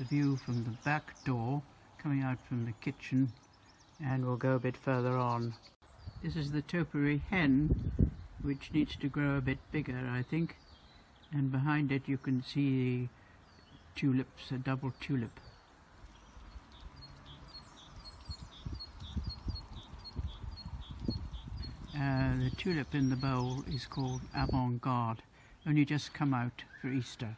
the view from the back door coming out from the kitchen, and we'll go a bit further on. This is the topiary hen, which needs to grow a bit bigger, I think, and behind it you can see the tulips, a double tulip. The tulip in the bowl is called avant-garde, only just come out for Easter.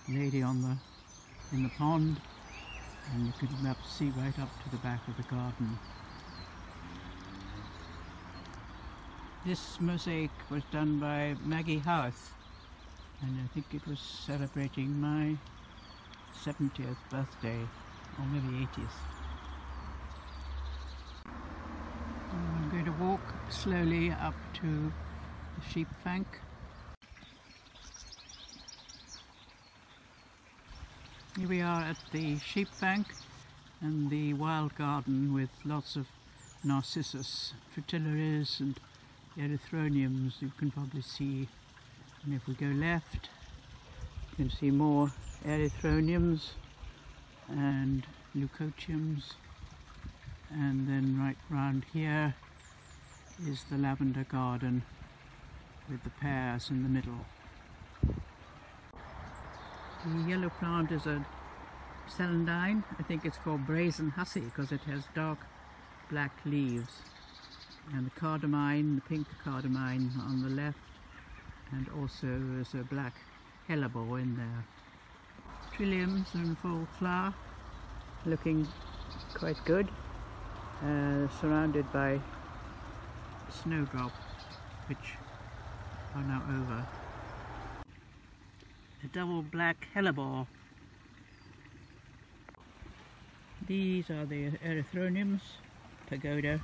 Lady in the pond, and you can perhaps see right up to the back of the garden. This mosaic was done by House, and I think it was celebrating my 70th birthday, or maybe 80th. I'm going to walk slowly up to the sheep bank. Here we are at the sheep bank and the wild garden with lots of narcissus, fritillaries and erythroniums you can probably see. And if we go left, you can see more erythroniums and leucotiums. And then right round here is the Lavender Garden with the pears in the middle. The yellow plant is a celandine. I think it's called brazen hussy because it has dark black leaves. And the cardamine, the pink cardamine on the left, and also there's a black hellebore in there. Trilliums are in full flower, looking quite good. Surrounded by snowdrop, which are now over. A double black hellebore. These are the erythroniums, pagoda,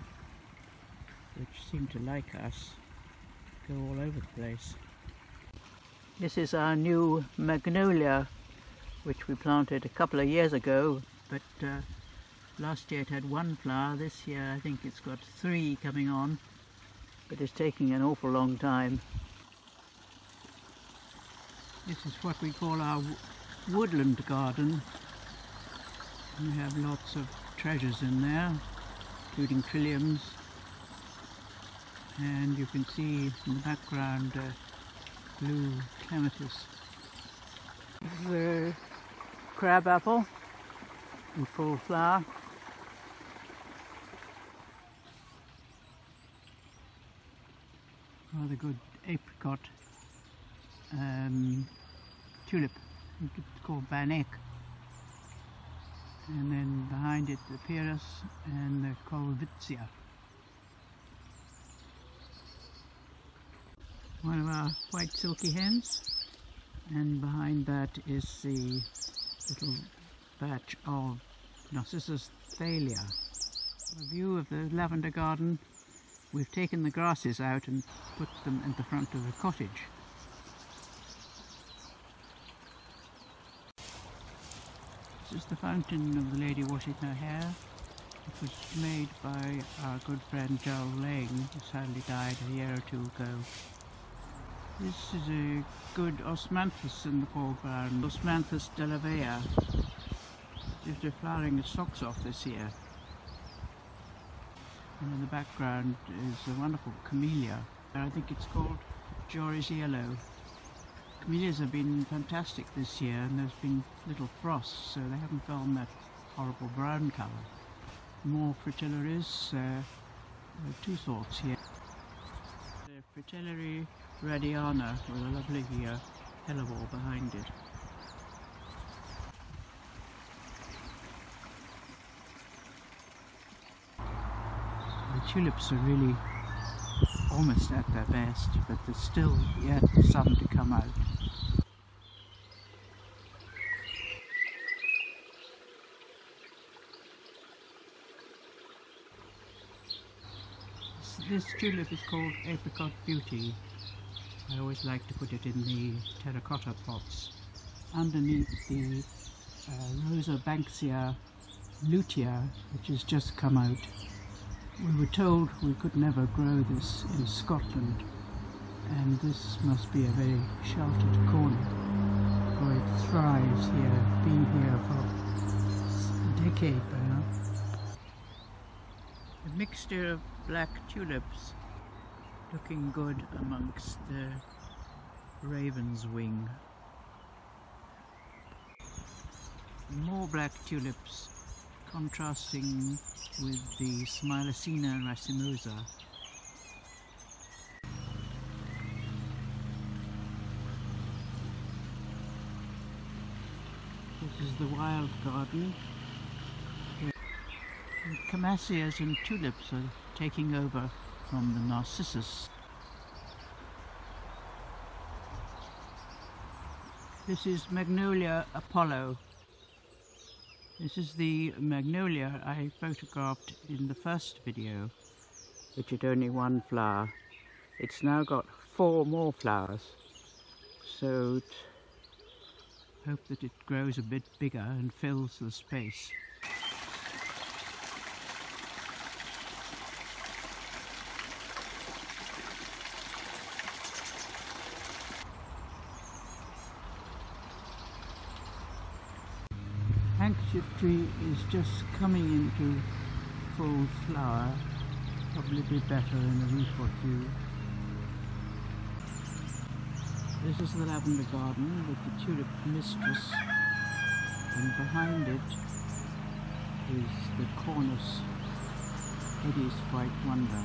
which seem to like us, go all over the place. This is our new magnolia, which we planted a couple of years ago, but last year it had one flower. This year I think it's got 3 coming on, but it's taking an awful long time. This is what we call our woodland garden. We have lots of treasures in there, including trilliums, and you can see in the background blue clematis. This is a crab apple in full flower. Rather good apricot tulip, I think it's called Bannock. And then behind it the Pyrrhus and the Colvitzia. One of our white silky hens, and behind that is the little batch of Narcissus thalia. A view of the lavender garden. We've taken the grasses out and put them in the front of the cottage. This is the fountain of the lady washing her hair. It was made by our good friend Joel Lang, who sadly died a year or 2 ago. This is a good osmanthus in the foreground, Osmanthus delavea. They're flowering its socks off this year. And in the background is a wonderful camellia. I think it's called Jory's Yellow. Camellias have been fantastic this year, and there's been little frosts, so they haven't gone that horrible brown colour. More fritillaries, there are 2 sorts here. The Fritillary radiana with a lovely hellebore behind it. The tulips are really almost at their best, but there's still yet some to come out. This tulip is called Apricot Beauty. I always like to put it in the terracotta pots. Underneath the Rosa Banksia lutea, which has just come out. We were told we could never grow this in Scotland, and this must be a very sheltered corner. It thrives here, been here for a decade by now. A mixture of black tulips looking good amongst the raven's wing. More black tulips contrasting with the Smilacina racemosa. This is the wild garden. The Camasias and tulips are taking over from the narcissus. This is Magnolia Apollo. This is the magnolia I photographed in the first video, which had only one flower. It's now got 4 more flowers, so hope that it grows a bit bigger and fills the space. Handkerchief tree is just coming into full flower, probably be better in a week or two. This is the Lavender Garden with the tulip mistress, and behind it is the Cornus Eddie's White Wonder.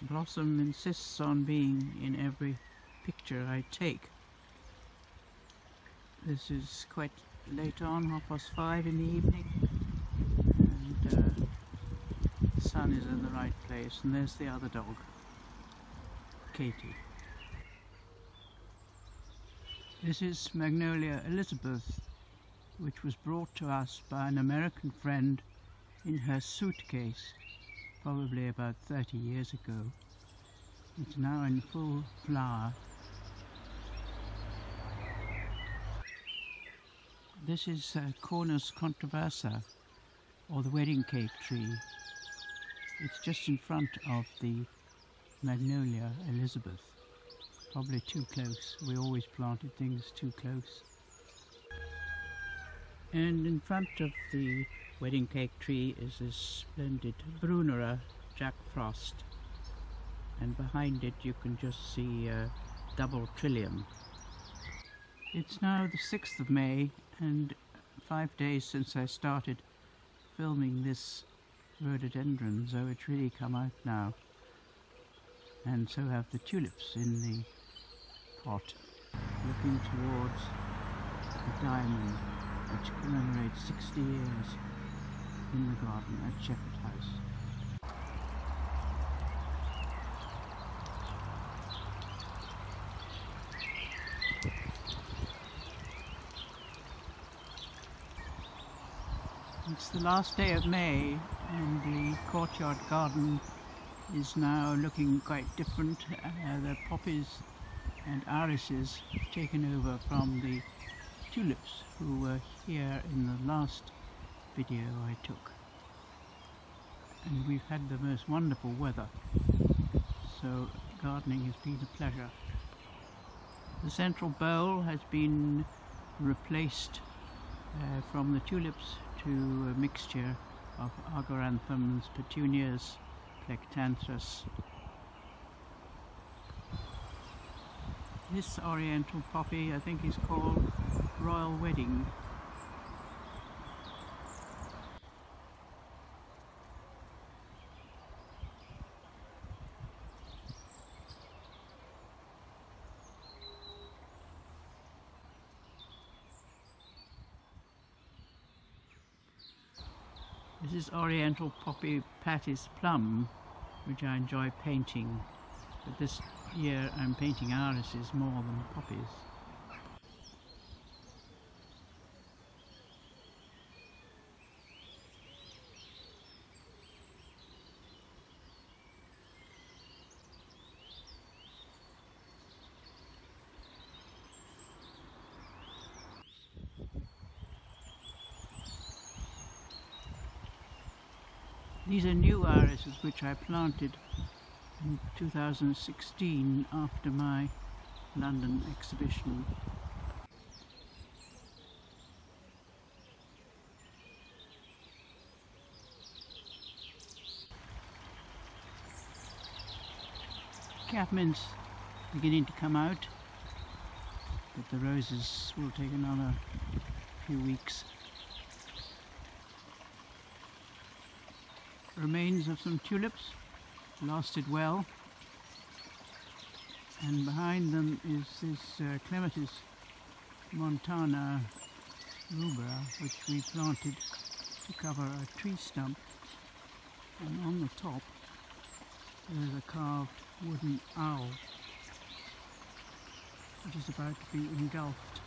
Blossom insists on being in every picture I take. This is quite late on, 5:30 in the evening, and the sun is in the right place, and there's the other dog, Katie. This is Magnolia Elizabeth, which was brought to us by an American friend in her suitcase, probably about 30 years ago. It's now in full flower. This is Cornus controversa, or the wedding cake tree. It's just in front of the Magnolia Elizabeth. Probably too close. We always planted things too close. And in front of the wedding cake tree is this splendid Brunera Jack Frost. And behind it you can just see double trillium. It's now the 6th of May, and 5 days since I started filming this rhododendron, so it's really come out now. And so have the tulips in the pot, looking towards the diamond, which commemorates 60 years in the garden at Shepherd House. It's the last day of May, and the courtyard garden is now looking quite different. The poppies and irises have taken over from the tulips who were here in the last video I took. And we've had the most wonderful weather, so gardening has been a pleasure. The central bowl has been replaced from the tulips to a mixture of agaranthrums, petunias, plectanthus. This oriental poppy I think is called Royal Wedding. This is oriental poppy Patty's Plum, which I enjoy painting, but this year I'm painting irises more than poppies. These are new irises which I planted in 2016 after my London exhibition. Catmint's beginning to come out, but the roses will take another few weeks. Remains of some tulips, lasted well, and behind them is this Clematis montana rubra, which we planted to cover a tree stump, and on the top there is a carved wooden owl which is about to be engulfed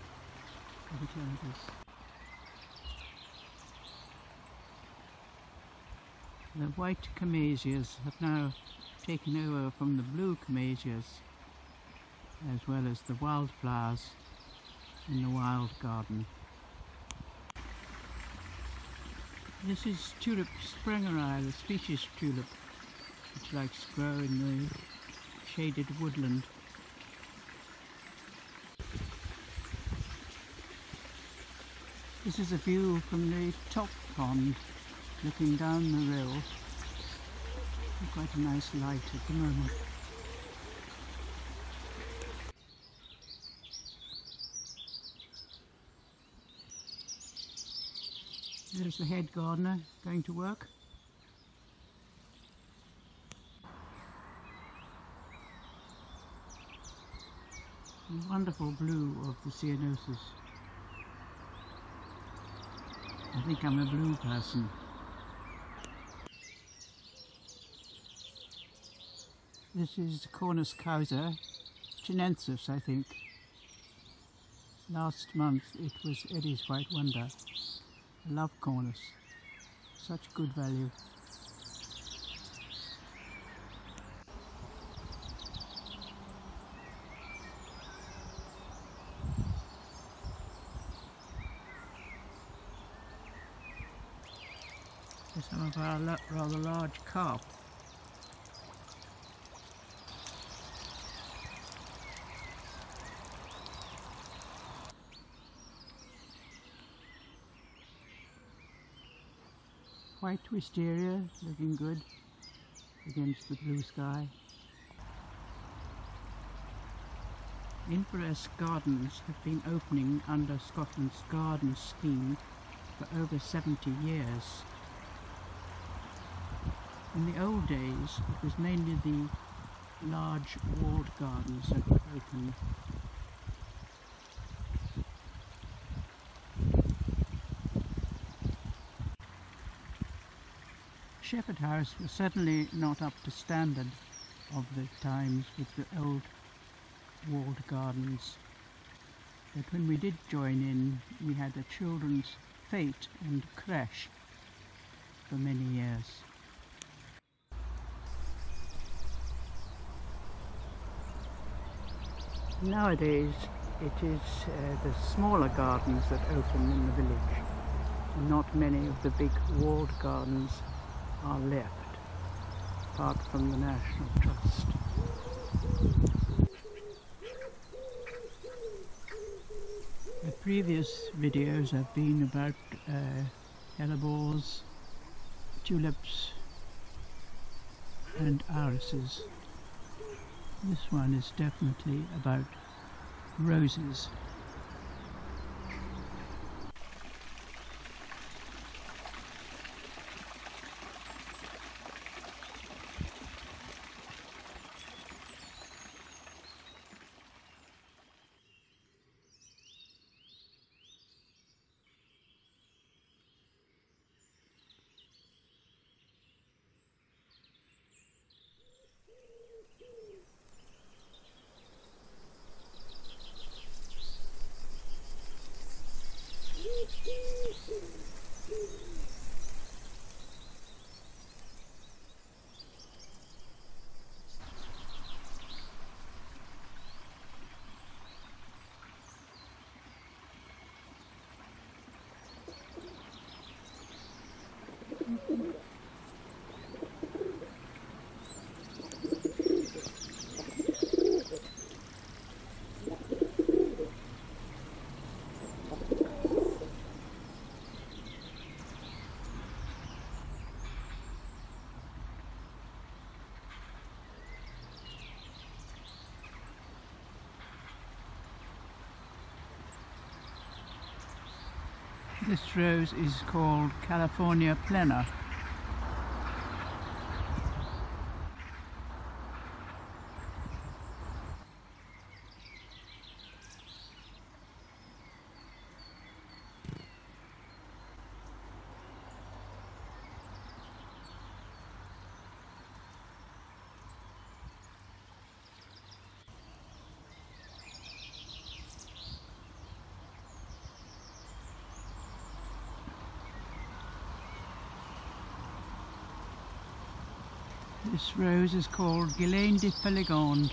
by the clematis. The white camasias have now taken over from the blue camasias, as well as the wildflowers in the wild garden. This is tulip sprengeri, the species tulip, which likes to grow in the shaded woodland. This is a view from the top pond, looking down the rill. Quite a nice light at the moment. There's the head gardener going to work. The wonderful blue of the ceanothus. I think I'm a blue person. This is the Cornus causa, chinensis, I think. Last month it was Eddie's White Wonder. I love Cornus, such good value. There's some of our rather large carp. White wisteria, looking good against the blue sky. Inveresk gardens have been opening under Scotland's garden scheme for over 70 years. In the old days, it was mainly the large walled gardens that were open. Shepherd House was certainly not up to standard of the times with the old walled gardens, but when we did join in, we had a children's fete and creche for many years. Nowadays it is the smaller gardens that open in the village. Not many of the big walled gardens are left, apart from the National Trust. The previous videos have been about hellebores, tulips and irises. This one is definitely about roses. This rose is called California Plena. This rose is called Ghislaine de Feligonde.